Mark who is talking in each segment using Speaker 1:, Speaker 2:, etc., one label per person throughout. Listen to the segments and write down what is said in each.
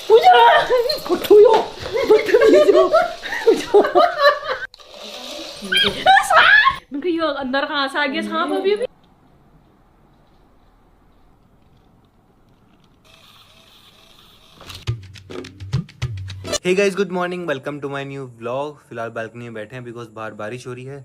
Speaker 1: ये अंदर कहाँ से आ गया सांप अभी भी।
Speaker 2: Hey guys, good morning, welcome to my new vlog. फिलहाल बालकनी में बैठे हैं बिकॉज बाहर बारिश हो रही है।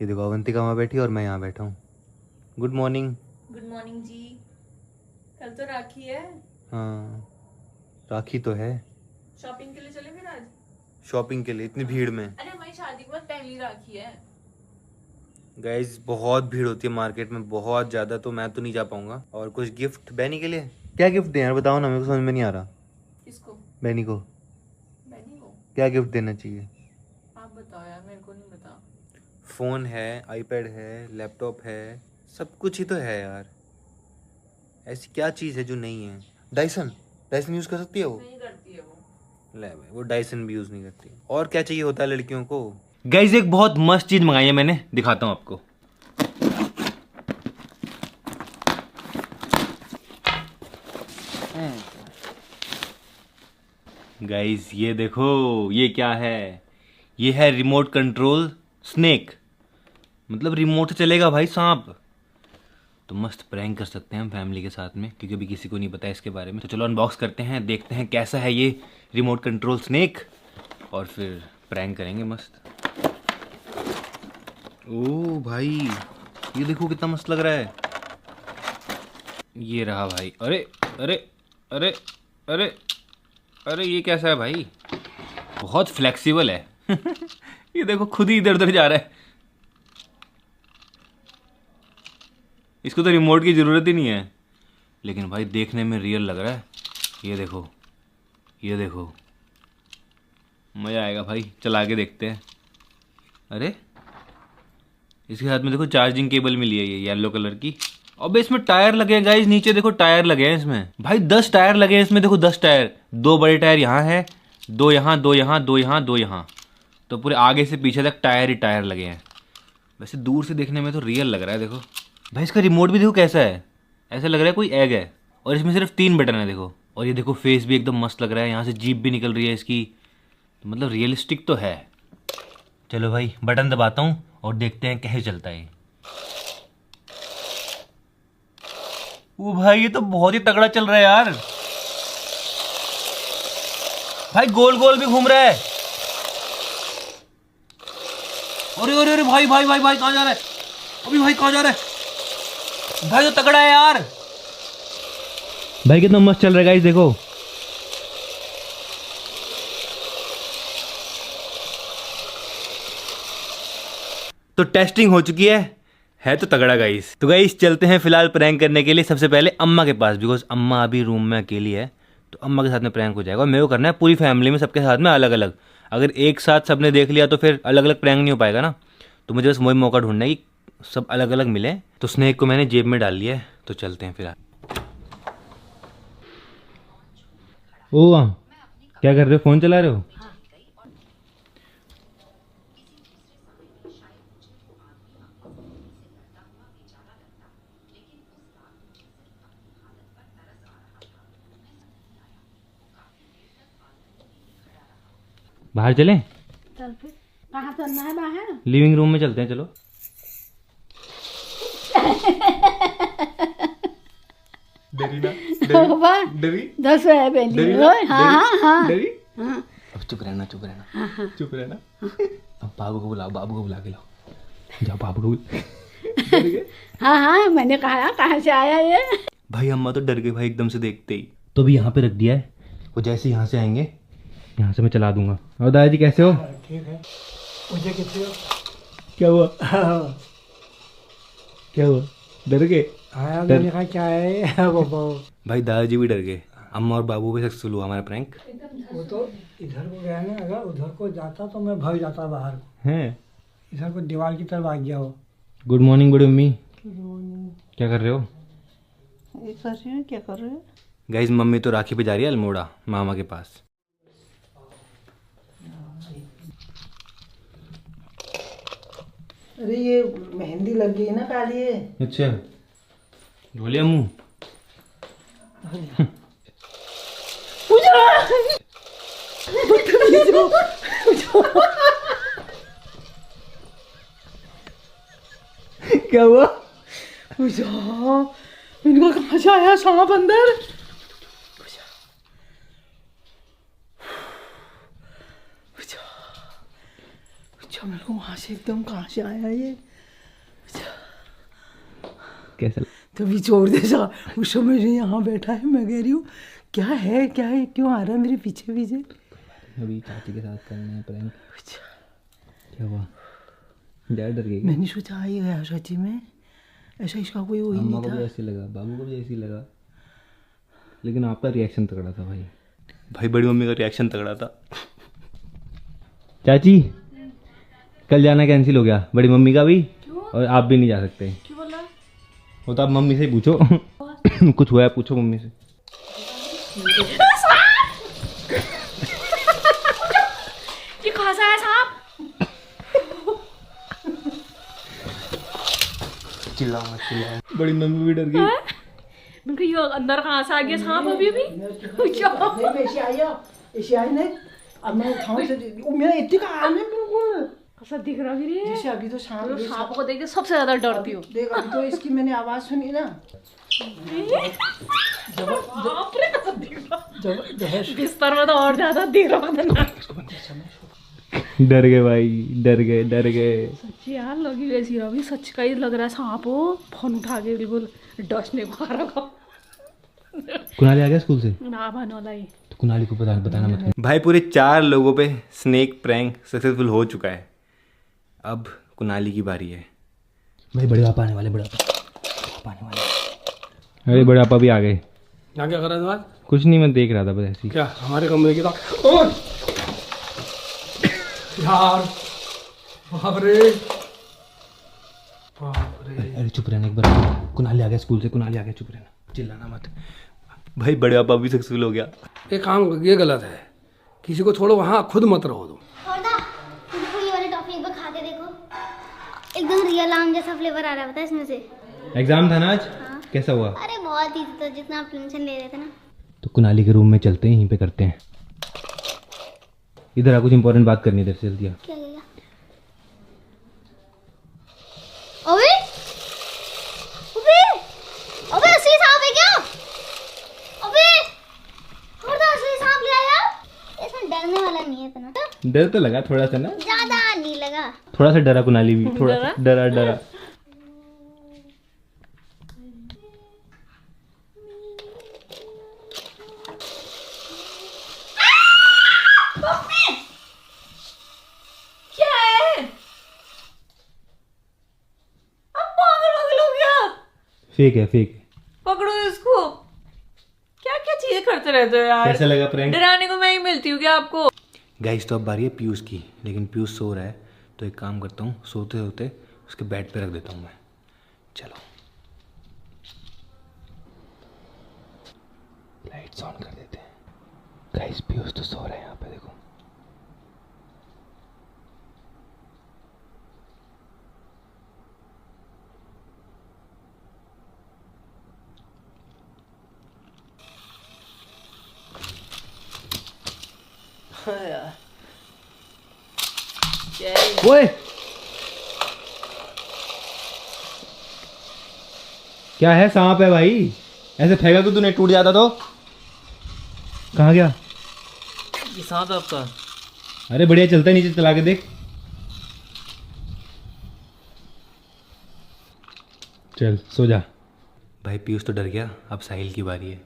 Speaker 2: ये देखो अवंतिका वहाँ बैठी है और मैं यहाँ बैठा हूँ। Good morning.
Speaker 1: गुड मॉर्निंग जी। कल तो राखी है।
Speaker 2: हाँ, राखी तो है।
Speaker 1: शॉपिंग के लिए चले फिर आज?
Speaker 2: शॉपिंग के लिए इतनी भीड़ में?
Speaker 1: अरे हमारी शादी के बाद पहली राखी है।
Speaker 2: गाइस बहुत भीड़ होती है मार्केट में, बहुत ज़्यादा, तो मैं तो नहीं जा पाऊंगा। और कुछ गिफ्ट बैनी के लिए, क्या गिफ्ट दें यार बताओ ना, मेरे को समझ में नहीं आ रहा।
Speaker 1: किसको?
Speaker 2: बैनी को।
Speaker 1: बैनी को
Speaker 2: क्या गिफ्ट देना चाहिए?
Speaker 1: आप बताओ यार, मेरे को नहीं पता।
Speaker 2: फ़ोन है, आईपैड है, लैपटॉप है, सब कुछ ही तो है यार। ऐसी क्या चीज़ है जो नहीं है? डाइसन यूज़ कर सकती है वो?
Speaker 1: नहीं करती है वो।
Speaker 2: ले भाई, वो डाइसन भी यूज़ नहीं करती। और क्या चाहिए होता है लड़कियों को?
Speaker 3: गाइस एक बहुत मस्त चीज मंगाई है मैंने, दिखाता हूँ आपको। गाइस ये देखो, ये क्या है? ये है रिमोट कंट्रोल स्नेक, मतलब रिमोट से चलेगा भाई सांप। तो मस्त प्रैंक कर सकते हैं हम फैमिली के साथ में, क्योंकि अभी किसी को नहीं पता है इसके बारे में। तो चलो अनबॉक्स करते हैं, देखते हैं कैसा है ये रिमोट कंट्रोल स्नेक, और फिर प्रैंक करेंगे मस्त। ओ भाई, ये देखो कितना मस्त लग रहा है। ये रहा भाई। अरे अरे अरे अरे अरे, ये कैसा है भाई? बहुत फ्लेक्सिबल है। ये देखो खुद ही इधर उधर जा रहा है। इसको तो रिमोट की ज़रूरत ही नहीं है, लेकिन भाई देखने में रियल लग रहा है। ये देखो, ये देखो, मज़ा आएगा भाई, चला के देखते हैं। अरे इसके साथ में देखो चार्जिंग केबल मिली है, ये येलो कलर की। अब इसमें टायर लगे हैं गाइस, नीचे देखो टायर लगे हैं इसमें भाई, 10 टायर लगे हैं इसमें। देखो 10 टायर, 2 बड़े टायर यहाँ है, 2 यहाँ, 2 यहाँ, 2 यहाँ, 2 यहाँ, तो पूरे आगे से पीछे तक टायर ही टायर लगे हैं। वैसे दूर से देखने में तो रियल लग रहा है। देखो भाई, इसका रिमोट भी देखो कैसा है, ऐसा लग रहा है कोई एग है। और इसमें सिर्फ 3 बटन है देखो। और ये देखो फेस भी एकदम मस्त लग रहा है, यहाँ से जीप भी निकल रही है इसकी, तो मतलब रियलिस्टिक तो है। चलो भाई बटन दबाता हूँ और देखते हैं कैसे चलता है। वो भाई ये तो बहुत ही तगड़ा चल रहा है यार। भाई गोल गोल भी घूम रहा है। अरे अरे अरे भाई भाई भाई भाई, कहाँ जा रहा है अभी? भाई कहाँ जा रहा है भाई? तो तगड़ा है यार भाई, कितना मस्त चल रहा है गाइस, देखो। तो टेस्टिंग हो चुकी है तो तगड़ा गाइस। तो गाइस चलते हैं फिलहाल प्रैंक करने के लिए सबसे पहले अम्मा के पास, बिकॉज अम्मा अभी रूम में अकेली है। तो अम्मा के साथ में प्रैंक हो जाएगा, और मेरे को करना है पूरी फैमिली में, सबके साथ में अलग अलग। अगर एक साथ सबने देख लिया तो फिर अलग अलग प्रैंक नहीं हो पाएगा ना। तो मुझे बस वही मौका ढूंढना है कि सब अलग अलग मिले। तो स्नेक को मैंने जेब में डाल लिया है, तो चलते हैं फिलहाल। ओ क्या कर रहे हो? फ़ोन चला रहे हो? बाहर चलें?
Speaker 1: चल फिर, कहाँ चलना है बाहर?
Speaker 3: लिविंग रूम में चलते हैं, चलो। डरी ना? डरी?
Speaker 1: 10 है बेली। हाँ हाँ
Speaker 3: डरी?
Speaker 1: हाँ।
Speaker 3: अब चुप रहना, चुप रहना, चुप रहना। अब बाबू को बुलाओ, बाबू को बुला के लाओ। जाओ बाबू को।
Speaker 1: हाँ हाँ, मैंने कहा कहाँ से आया ये?
Speaker 3: भाई अम्मा तो डर गई भाई एकदम से देखते ही। तो अभी यहाँ पे रख दिया है, वो जैसे यहाँ से आएंगे यहाँ से मैं चला दूंगा। और दादाजी कैसे हो?
Speaker 4: ठीक है। मुझे कितने
Speaker 3: क्या हुआ?
Speaker 4: हाँ,
Speaker 3: क्या हुआ? डर गए?
Speaker 4: मैंने कहा क्या है वो
Speaker 3: भाई दादाजी भी डर गए। अम्मा और बाबू भी सक्सेसफुल हुआ हमारा प्रैंक।
Speaker 4: वो तो इधर को गया ना, अगर उधर को जाता तो मैं भाग जाता बाहर को,
Speaker 3: हैं?
Speaker 4: इधर को दीवार की तरफ आ गया हो।
Speaker 3: गुड मॉर्निंग बड़ी मम्मी, क्या कर रहे हो?
Speaker 1: क्या कर रहे हो?
Speaker 3: गाइज मम्मी तो राखी पे जा रही है अल्मोड़ा मामा के पास।
Speaker 5: अरे ये मेहंदी लग गई ना काली है।
Speaker 3: अच्छा धो लिया मुँह?
Speaker 2: क्या हुआ?
Speaker 5: इनका कहाँ से आया सांप अंदर? मेरे को वहां से एकदम कहाँ से आया ये?
Speaker 2: कैसा?
Speaker 5: तभी छोड़ दे सा। उस समय से यहाँ बैठा है, मैं कह रही हूँ क्या है क्यों आ रहा है मेरे पीछे पीछे?
Speaker 2: अभी चाची के साथ करना है प्रैंक। क्या हुआ? ज़्यादा डर गई?
Speaker 5: मैंने सोचा आ ही गया सच्ची में, ऐसा इसका कोई वो ही
Speaker 2: अम्मा
Speaker 5: नहीं
Speaker 2: को भी
Speaker 5: था।
Speaker 2: ऐसे लगा, बाबू को भी ऐसे ही लगा, लेकिन आपका रिएक्शन तगड़ा था भाई। भाई बड़ी मम्मी का रिएक्शन तगड़ा था। चाची कल जाना कैंसिल हो गया, बड़ी मम्मी का भी। और आप भी नहीं जा सकते।
Speaker 1: क्यों बोला?
Speaker 2: वो तो आप मम्मी से ही पूछो। कुछ हुआ है पूछो मम्मी से।
Speaker 1: ये कहाँ से आया सांप?
Speaker 2: चिल्लाओ मत चिल्लाओ, बड़ी मम्मी भी डर गई।
Speaker 1: मैं कहा, ये अंदर कहाँ से आ गया सांप अभी भी?
Speaker 5: नहीं ऐसे आई नहीं। अब मैं उठाऊं से मेरा इतनी का हाल है बिल्कुल
Speaker 1: कैसा दिख रहा फिर ये?
Speaker 5: जैसे अभी तो सांप
Speaker 1: सांप को देख के सबसे ज्यादा डरती हूँ।
Speaker 5: देख अभी तो इसकी मैंने आवाज सुनी ना। जबरदस्त।
Speaker 1: बिस्तर में तो और ज्यादा दिख रहा था।
Speaker 2: डर गए भाई, डर गए।
Speaker 1: सच्ची यार लगी वैसी अभी सच का ही लग रहा है सांप हो। फोन उठा के बिल्कुल डसने को आ रहा।
Speaker 2: कुणाली आ गया स्कूल से?
Speaker 1: ना बनो लाई।
Speaker 2: तो कुणाली को बताना मत। भाई पूरे 4 लोगों पे स्नेक प्रैंक सक्सेसफुल हो चुका है। अब कुणाली की बारी है। भाई बड़े पापा आने वाले, बड़े पापा आने वाले। अरे बड़े पापा भी आ गए।
Speaker 6: यहाँ क्या कर रहा था?
Speaker 2: कुछ नहीं, मैं देख रहा था बस ऐसे ही।
Speaker 6: क्या हमारे कमरे की था? ओए! यार बाप रे।
Speaker 2: अरे चुप रहना एक बार। कुणाली आ गया स्कूल से, कुणाली आ गया, चुप रहना, चिल्लाना मत। भाई बड़े पापा भी सक्सेसफुल हो गया।
Speaker 6: ये काम ये गलत है, किसी को छोड़ो, वहाँ खुद मत रहो तुम।
Speaker 7: और ना देखो ये वाली टॉफी एक बार खा के देखो, एकदम रियल आम जैसा फ्लेवर आ रहा है पता है इसमें से।
Speaker 2: एग्जाम था ना आज?
Speaker 7: हाँ।
Speaker 2: कैसा हुआ?
Speaker 7: अरे बहुत ही तो जितना आप टेंशन ले रहे थे ना।
Speaker 2: तो कुणाली के रूम में चलते हैं, यहीं पे करते हैं। इधर आ, कुछ इंपॉर्टेंट बात करनी है, इधर से जल्दी आ।
Speaker 7: क्या क्या? ओए ओए ओए असली सांप है क्या? ओए और तो असली सांप ले आया। इसमें डरने वाला नहीं है इतना।
Speaker 2: डर तो लगा थोड़ा सा ना,
Speaker 7: ज्यादा नहीं लगा।
Speaker 2: थोड़ा सा डरा कुणाली भी, थोड़ा सा डरा।
Speaker 1: क्या है? अब पागल हो गया।
Speaker 2: फेक है।
Speaker 1: पकड़ो इसको। क्या क्या चीजें करते रहते हो यार?
Speaker 2: कैसा लगा प्रैंक?
Speaker 1: डराने को मैं ही मिलती हूँ क्या आपको?
Speaker 2: गाइस तो अब बारी है पीयूष की, लेकिन पीयूष सो रहा है, तो एक काम करता हूँ, सोते सोते उसके बेड पे रख देता हूँ मैं। चलो लाइट्स ऑन कर देते हैं। गाइस पीयूष तो सो रहे हैं यहाँ पे, देखो। ओए क्या है? सांप है भाई। ऐसे फेंका कि तूने टूट जाता तो। कहाँ गया
Speaker 8: ये सांप है आपका?
Speaker 2: अरे बढ़िया चलता है, नीचे चला के देख। चल सो जा। भाई पीयूष तो डर गया, अब साहिल की बारी है।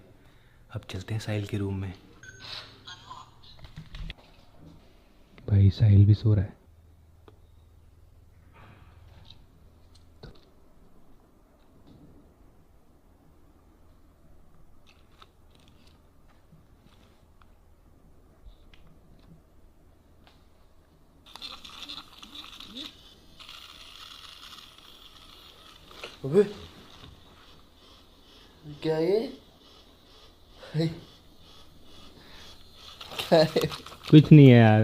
Speaker 2: अब चलते हैं साहिल के रूम में। भाई साहिल भी सो रहा है।
Speaker 8: अबे क्या ये? क्या है?
Speaker 2: कुछ नहीं है यार।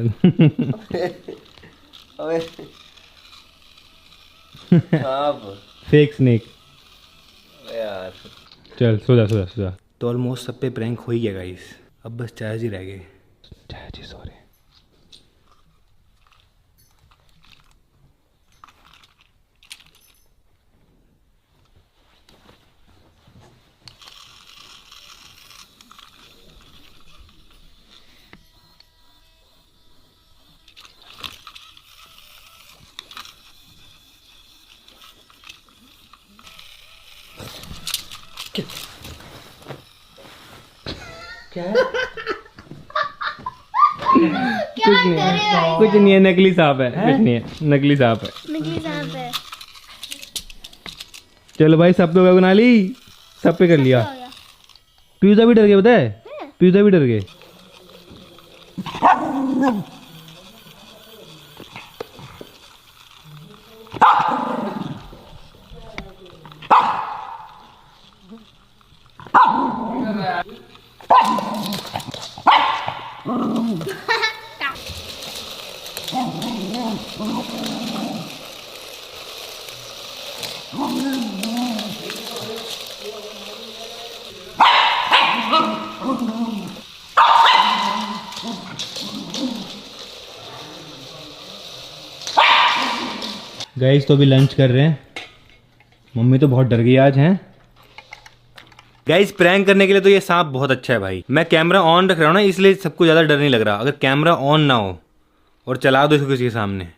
Speaker 8: अबे सांप।
Speaker 2: Fake snake.
Speaker 8: अबे यार
Speaker 2: चल सो जा। तो ऑलमोस्ट सब पे प्रैंक हो ही गया गाइस। अब बस चाय जी रह गए। चाय जी सॉरी।
Speaker 4: क्या है?
Speaker 2: कुछ नहीं है, नकली सांप है। कुछ नहीं है, नकली सांप है।
Speaker 7: नकली सांप है।
Speaker 2: चलो भाई, सब पे हो गया कुनाली, सब पे कर लिया।
Speaker 7: हो गया।
Speaker 2: पीयूजा भी डर गए, पता है? पीयूजा भी डर गए। गाइस तो अभी लंच कर रहे हैं। मम्मी तो बहुत डर गई आज हैं। गाइस प्रैंक करने के लिए तो ये सांप बहुत अच्छा है भाई। मैं कैमरा ऑन रख रहा हूँ ना, इसलिए सबको ज़्यादा डर नहीं लग रहा। अगर कैमरा ऑन ना हो और चला दो इसको किसी के सामने,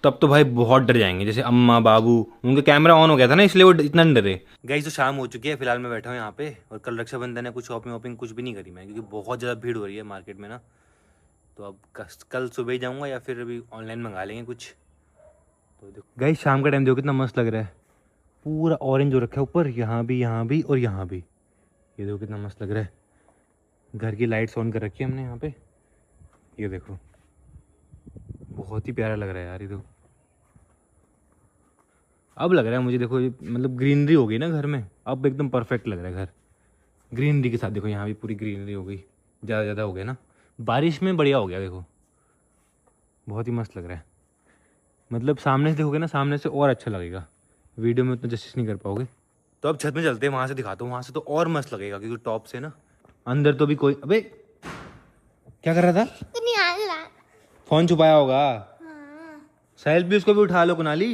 Speaker 2: तब तो भाई बहुत डर जाएंगे। जैसे अम्मा बाबू, उनका कैमरा ऑन हो गया था ना, इसलिए वो इतना नहीं डरे। गाइस तो शाम हो चुकी है, फिलहाल मैं बैठा हूँ यहाँ पे। और कल रक्षाबंधन है, कुछ शॉपिंग वॉपिंग कुछ भी नहीं करी मैं, क्योंकि बहुत ज़्यादा भीड़ हो रही है मार्केट में ना। तो अब कल सुबह ही जाऊँगा या फिर अभी ऑनलाइन मंगा लेंगे कुछ। तो देखो गाइस, शाम का टाइम देखो कितना मस्त लग रहा है। पूरा ऑरेंज हो रखा है ऊपर, यहाँ भी और यहाँ भी। ये देखो कितना मस्त लग रहा है। घर की लाइट्स ऑन कर रखी है हमने यहाँ पे। ये देखो बहुत ही प्यारा लग रहा है यार। ये देखो अब लग रहा है मुझे, देखो ये मतलब ग्रीनरी हो गई ना घर में, अब एकदम परफेक्ट लग रहा है घर ग्रीनरी के साथ। देखो यहाँ भी पूरी ग्रीनरी हो गई, ज़्यादा हो गया ना, बारिश में बढ़िया हो गया। देखो बहुत ही मस्त लग रहा है। मतलब सामने से देखोगे ना, सामने से और अच्छा लगेगा, वीडियो में उतना जस्टिस नहीं कर पाओगे। तो अब छत में चलते हैं, वहाँ से दिखाता हूँ। वहाँ से तो और मस्त लगेगा, क्योंकि टॉप से ना अंदर तो भी कोई। अबे क्या कर रहा था? फोन छुपाया होगा। साहिल भी, उसको भी उठा लो कुनाली।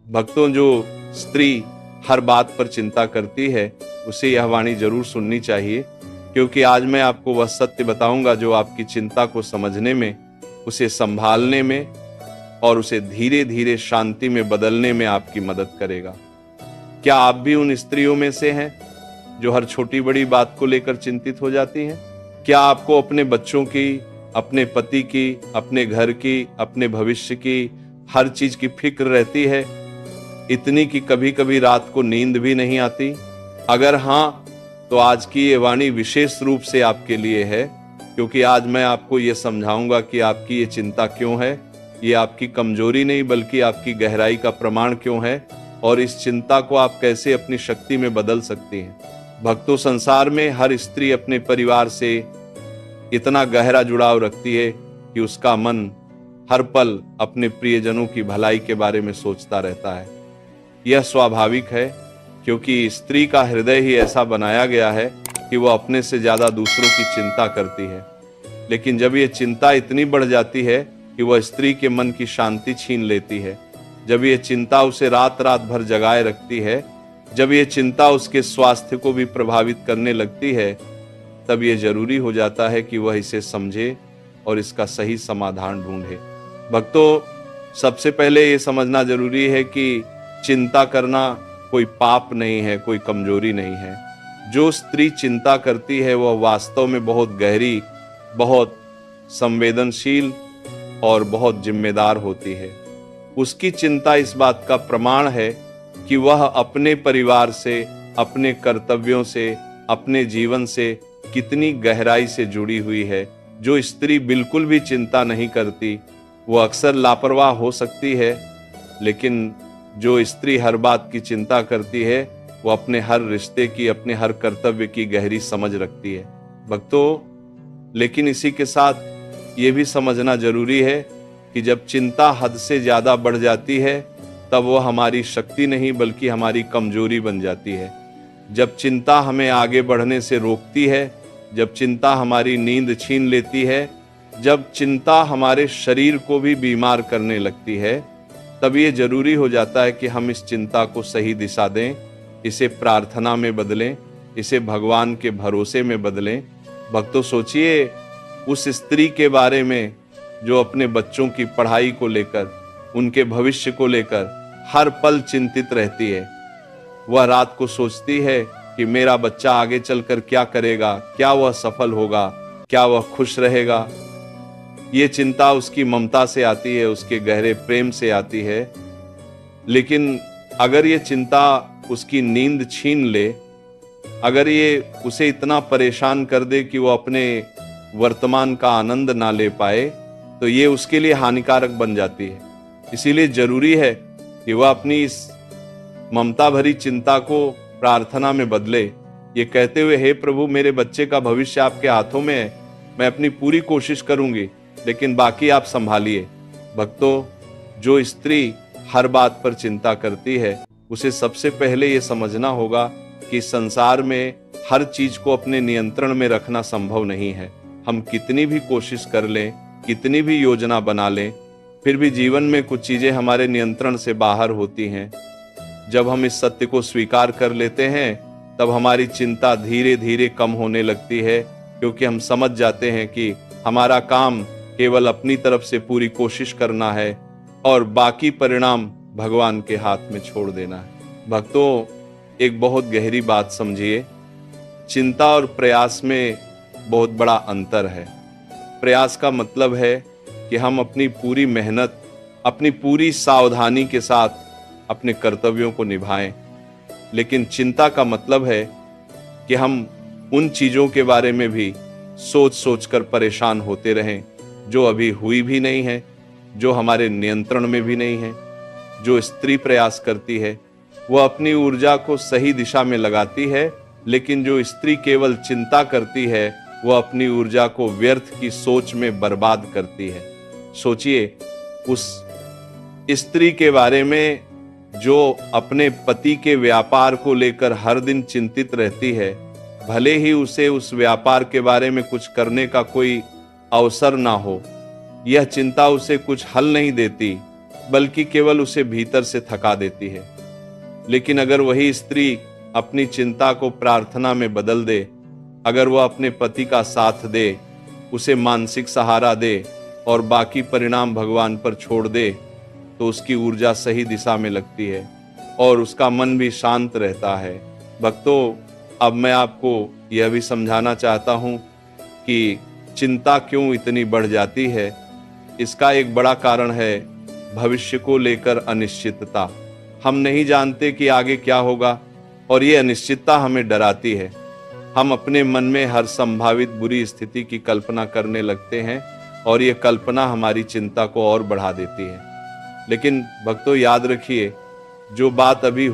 Speaker 9: भक्तों, जो स्त्री हर बात पर चिंता करती है उसे यह वाणी जरूर सुननी चाहिए, क्योंकि आज मैं आपको वह सत्य बताऊंगा जो आपकी चिंता को समझने में, उसे संभालने में और उसे धीरे धीरे शांति में बदलने में आपकी मदद करेगा। क्या आप भी उन स्त्रियों में से हैं जो हर छोटी बड़ी बात को लेकर चिंतित हो जाती हैं? क्या आपको अपने बच्चों की, अपने पति की, अपने घर की, अपने भविष्य की, हर चीज की फिक्र रहती है, इतनी कि कभी कभी रात को नींद भी नहीं आती? अगर हाँ, तो आज की ये वाणी विशेष रूप से आपके लिए है, क्योंकि आज मैं आपको ये समझाऊंगा कि आपकी ये चिंता क्यों है। ये आपकी कमजोरी नहीं बल्कि आपकी गहराई का प्रमाण क्यों है, और इस चिंता को आप कैसे अपनी शक्ति में बदल सकती हैं। भक्तों, संसार में हर स्त्री अपने परिवार से इतना गहरा जुड़ाव रखती है कि उसका मन हर पल अपने प्रियजनों की भलाई के बारे में सोचता रहता है। यह स्वाभाविक है, क्योंकि स्त्री का हृदय ही ऐसा बनाया गया है कि वह अपने से ज्यादा दूसरों की चिंता करती है। लेकिन जब यह चिंता इतनी बढ़ जाती है कि वह स्त्री के मन की शांति छीन लेती है, जब यह चिंता उसे रात रात भर जगाए रखती है, जब यह चिंता उसके स्वास्थ्य को भी प्रभावित करने लगती है, तब यह जरूरी हो जाता है कि वह इसे समझे और इसका सही समाधान ढूंढे। भक्तों, सबसे पहले यह समझना जरूरी है कि चिंता करना कोई पाप नहीं है, कोई कमजोरी नहीं है। जो स्त्री चिंता करती है वह वास्तव में बहुत गहरी, बहुत संवेदनशील और बहुत जिम्मेदार होती है। उसकी चिंता इस बात का प्रमाण है कि वह अपने परिवार से, अपने कर्तव्यों से, अपने जीवन से कितनी गहराई से जुड़ी हुई है। जो स्त्री बिल्कुल भी चिंता नहीं करती वो अक्सर लापरवाह हो सकती है, लेकिन जो स्त्री हर बात की चिंता करती है वो अपने हर रिश्ते की, अपने हर कर्तव्य की गहरी समझ रखती है। भक्तों, लेकिन इसी के साथ ये भी समझना जरूरी है कि जब चिंता हद से ज्यादा बढ़ जाती है तब वह हमारी शक्ति नहीं बल्कि हमारी कमजोरी बन जाती है। जब चिंता हमें आगे बढ़ने से रोकती है जब चिंता हमारी नींद छीन लेती है, जब चिंता हमारे शरीर को भी बीमार करने लगती है, तब ये जरूरी हो जाता है कि हम इस चिंता को सही दिशा दें, इसे प्रार्थना में बदलें, इसे भगवान के भरोसे में बदलें। भक्तों, सोचिए उस स्त्री के बारे में जो अपने बच्चों की पढ़ाई को लेकर, उनके भविष्य को लेकर हर पल चिंतित रहती है। वह रात को सोचती है कि मेरा बच्चा आगे चलकर क्या करेगा, क्या वह सफल होगा, क्या वह खुश रहेगा। ये चिंता उसकी ममता से आती है, उसके गहरे प्रेम से आती है। लेकिन अगर ये चिंता उसकी नींद छीन ले, अगर ये उसे इतना परेशान कर दे कि वो अपने वर्तमान का आनंद ना ले पाए, तो ये उसके लिए हानिकारक बन जाती है। इसीलिए जरूरी है कि वह अपनी इस ममता भरी चिंता को प्रार्थना में बदले, ये कहते हुए, हे प्रभु, मेरे बच्चे का भविष्य आपके हाथों में है, मैं अपनी पूरी कोशिश करूंगी, लेकिन बाकी आप संभालिए। भक्तों, जो स्त्री हर बात पर चिंता करती है, उसे सबसे पहले ये समझना होगा कि संसार में हर चीज को अपने नियंत्रण में रखना संभव नहीं है। हम कितनी भी कोशिश कर लें, कितनी भी योजना बना लें, फिर भी जीवन में कुछ चीजें हमारे नियंत्रण से बाहर होती हैं। जब हम इस सत्य को स्वीकार कर लेते हैं, तब हमारी चिंता धीरे धीरे कम होने लगती है, क्योंकि हम समझ जाते हैं कि हमारा काम केवल अपनी तरफ से पूरी कोशिश करना है और बाकी परिणाम भगवान के हाथ में छोड़ देना है। भक्तों, एक बहुत गहरी बात समझिए, चिंता और प्रयास में बहुत बड़ा अंतर है। प्रयास का मतलब है कि हम अपनी पूरी मेहनत, अपनी पूरी सावधानी के साथ अपने कर्तव्यों को निभाएं, लेकिन चिंता का मतलब है कि हम उन चीजों के बारे में भी सोच सोचकर परेशान होते रहें जो अभी हुई भी नहीं है, जो हमारे नियंत्रण में भी नहीं है। जो स्त्री प्रयास करती है, वह अपनी ऊर्जा को सही दिशा में लगाती है, लेकिन जो स्त्री केवल चिंता करती है, वह अपनी ऊर्जा को व्यर्थ की सोच में बर्बाद करती है। सोचिए उस स्त्री के बारे में जो अपने पति के व्यापार को लेकर हर दिन चिंतित रहती है। भले ही उसे उस व्यापार के बारे में कुछ करने का कोई अवसर ना हो, यह चिंता उसे कुछ हल नहीं देती, बल्कि केवल उसे भीतर से थका देती है। लेकिन अगर वही स्त्री अपनी चिंता को प्रार्थना में बदल दे, अगर वह अपने पति का साथ दे, उसे मानसिक सहारा दे और बाकी परिणाम भगवान पर छोड़ दे, तो उसकी ऊर्जा सही दिशा में लगती है और उसका मन भी शांत रहता है। भक्तों, अब मैं आपको यह भी समझाना चाहता हूं कि चिंता क्यों इतनी बढ़ जाती है। इसका एक बड़ा कारण है भविष्य को लेकर अनिश्चितता। हम नहीं जानते कि आगे क्या होगा और ये अनिश्चितता हमें डराती है। हम अपने मन में हर संभावित बुरी स्थिति की कल्पना करने लगते हैं और ये कल्पना हमारी चिंता को और बढ़ा देती है। लेकिन भक्तों, याद रखिए, जो बात अभी